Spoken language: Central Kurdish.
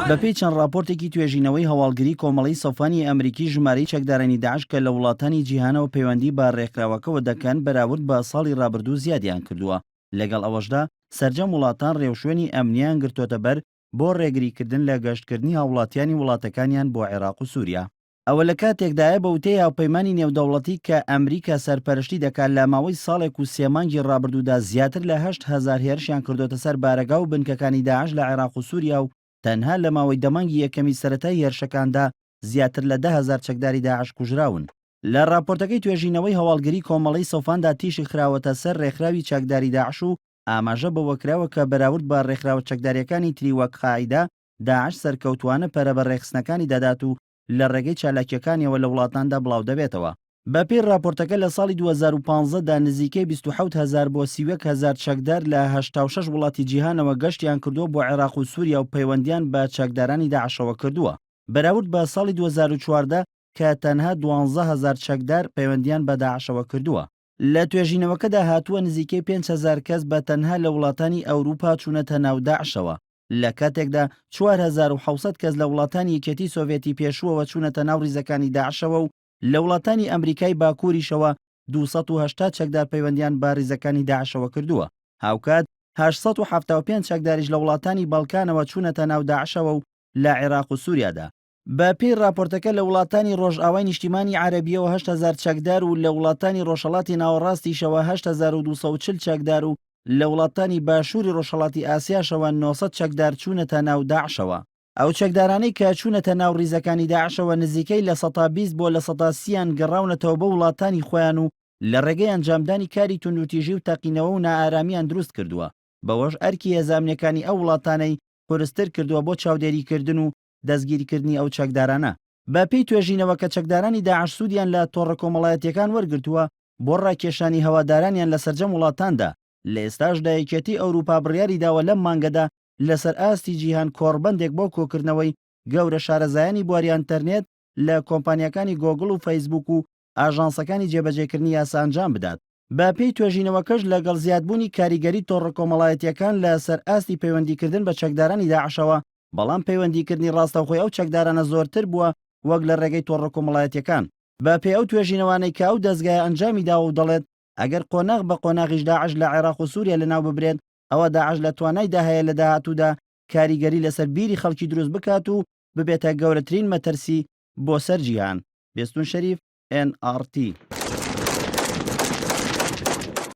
بەپێی چەند راپۆرتێکی توێژینەوەی هەواڵگری کۆمەڵی سەوفانی ئەمریکی ژمارەی چەکدارانی داعش کە لە وڵاتانی جیهانەوە پەیوەندی بە ڕێکخراوەکەوە دەکەن بەراورد بە ساڵی ڕابردوو زیادیان کردووە. لەگەڵ ئەوەشدا سەرجەم وڵاتان ڕێوشوێنی ئەمنیان گرتوۆتە بەر بۆ ڕێگریکردن لە گەشتکردنی هاوڵاتیانی وڵاتەکانیان بۆ عێراق و سووریا. ئەوە لە کاتێکدایە بە وتەی هاوپەیمانی نێودەوڵەتی کە ئەمریکا سەرپەرشتی دەکات لە ماوەی ساڵێک و سێمانگی ڕابردوودا زیاتر لە 8,000 هێرشیان کردوتە سەر بارەگا و بنکەکانی داعش لە عێراق و سووریا و تەنها لە ماوەی دەمانگی یەکەمی سەرەتای هێرشەکاندا زیاتر لە 10,000 چەکداری داعش کوژراون. لە راپۆرتەکەی توێژینەوەی هەواڵگری کۆمەڵی سەوفاندا تیشی خراوەتە سەر ڕێکخراوی چەکداری داعش و ئاماژە بەوە کراوە کە بەراورد بە ڕێکخراوە چەکداریەکانی تری وەک قاعیدا داعش سەرکەوتوانە پەرە بە ڕێخستنەکانی دەدات و لە ڕێگەی چالاکیەکانیەوە لە وڵاتاندا بڵاو دەبێتەوە. بەپێی راپۆرتەکە لە ساڵی 2015دا نزیکەی 27,000 بۆ 31,000 چەکدار لە 86 وڵاتی جیهانەوە گەشتیان کردووە بۆ عێراق و سووریا و پەیوەندیان بە چەکدارانی داعشەوە کردووە. بەراورد بە ساڵی 2014 کە تەنها 12,000 چەکدار پەیوەندیان بە داعشەوە کردووە. لە توێژینەوەکەدا هاتووە نزیکەی 5,000 کەس بە تەنها لە وڵاتانی ئەوروپا چوونەتە ناو داعشەوە. لە کاتێکدا 4,700 کەس لە وڵاتانی یەکێتی سۆڤێتی پێشووەوە چوونەتە ناو ڕیزەکانی داعشەوە و لە وڵاتانی ئەمریکای باکووریشەوە 280 چەکدار پەیوەندیان بە ڕیزەکانی داعشەوە کردووە. هاوکات 875 چەکداریش لە وڵاتانی باڵکانەوە چوونەتە ناو داعشەوە و لە عێراق و سووریادا. بەپێی راپۆرتەکە لە وڵاتانی ڕۆژئاوای نیشتیمانی عەرەبیەوە 8,000 چەکدار و لە وڵاتانی ڕۆژهەڵاتی ناوەڕاستیشەوە 8,240 چەکدار و لە وڵاتانی باشووری ڕۆژهەڵاتی ئاسیاشەوە 900 چەکدار چوونەتە ناو داعشەوە. ئەو چەکدارانەی کە چوونەتە ناو ڕیزەکانی داعشەوە نزیکەی لە 120 بۆ لە 130 گەڕاونەتەوە بە وڵاتانی خۆیان و لە ڕێگەی ئەنجامدانی کاری توندوتیژی و تەقینەوە و نائارامیان دروست کردووە. بەوەش ئەرکی هێزانامنیەکانی ئەو وڵاتانەی قورستر کردووە بۆ چاودێریکردن و دەستگیریکردنی ئەو چەکدارانە. بەپێی توێژینەوە کە چەکدارانی داعش سوودیان لە تۆڕە کۆمەڵایەتیەکان وەرگرتووە بۆ ڕاکێشانی هەوادارانیان لە سەرجەم وڵاتاندا، لە ئێستاشدا یەکێتی ئەوروپا بڕیاری داوە لەم مانگەدا لەسەر ئاستی جیهان کۆڕبەندێک بۆ کۆکردنەوەی گەورە شارەزایانی بواری ئینتەرنێت لە کۆمپانیەکانی گۆگڵ و فەیسبوک و ئاژانسەکانی جێبەجێکردنی یاسا ئەنجام بدات. بەپێی توێژینەوەکەش لەگەڵ زیادبوونی کاریگەری تۆڕە کۆمەڵایەتیەکان لەسەر ئاستی پەیوەندیکردن بە چەکدارانی داعشەوە، بەڵام پەیوەندیکردنی ڕاستەوخۆی ئەو چەکدارانە زۆرتر بووە وەک لە ڕێگەی تۆڕە کۆمەڵایەتیەکان. بەپێی ئەو توێژینەوانەی کە ئەو دەستگای ئەنجامی داوە و دەڵێت ئەگەر قۆناغ بە قۆناغیش داعش لە عێراق و سووریا لەناو ببرێت، ئەوە داعش لە توانایدا هەیە لە داهاتوودا کاریگەری لەسەر بیری خەڵکی دروست بکات و ببێتە گەورەترین مەترسی بۆ سەر جیهان. بێستون شەریف، NRT.